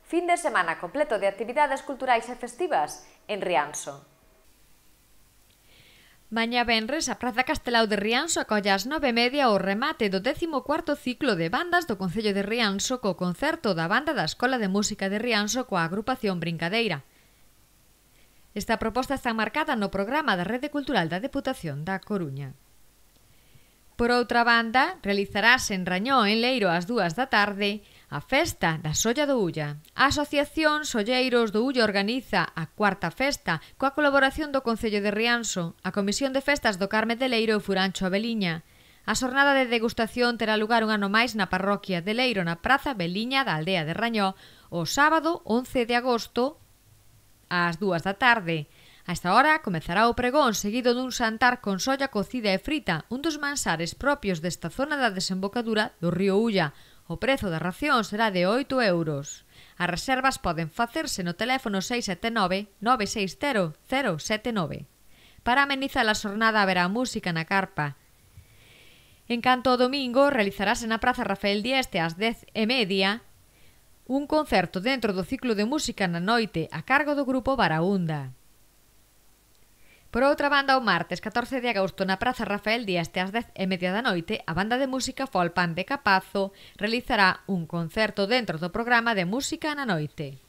Fin de semana completo de actividades culturais e festivas en Rianxo. Mañá venres, a Praza Castelao de Rianxo acolle ás 9:30 o remate do 14º ciclo de bandas do Concello de Rianxo co concerto da banda da Escola de Música de Rianxo coa agrupación Brincadeira. Esta proposta está marcada no programa da Rede Cultural da Deputación da Coruña. Por outra banda, realizarase en Rañó, en Leiro, ás 2 da tarde, a Festa da Solla do Ulla. A Asociación Solleiros do Ulla organiza a cuarta festa coa colaboración do Concello de Rianxo, a Comisión de Festas do Carme de Leiro e Furancho a Veliña. A xornada de degustación terá lugar un ano máis na parroquia de Leiro, na Praza Veliña da aldea de Rañó, o sábado 11 de agosto ás 2 da tarde. A esta hora comezará o pregón seguido dun xantar con solla cocida e frita, un dos mansares propios desta zona da desembocadura do río Ulla. O prezo da ración será de 8 euros. As reservas poden facerse no teléfono 679 960 079. Para amenizar a xornada haberá música na carpa. En canto ao domingo, realizarase na Praza Rafael Dieste ás 10:30 un concerto dentro do ciclo de música na noite a cargo do grupo Baraúnda. Por outra banda, o martes 14 de agosto na Praza Rafael Dieste ás 10:30 da noite, a banda de música Folpan de Capazo realizará un concerto dentro do programa de Música na Noite.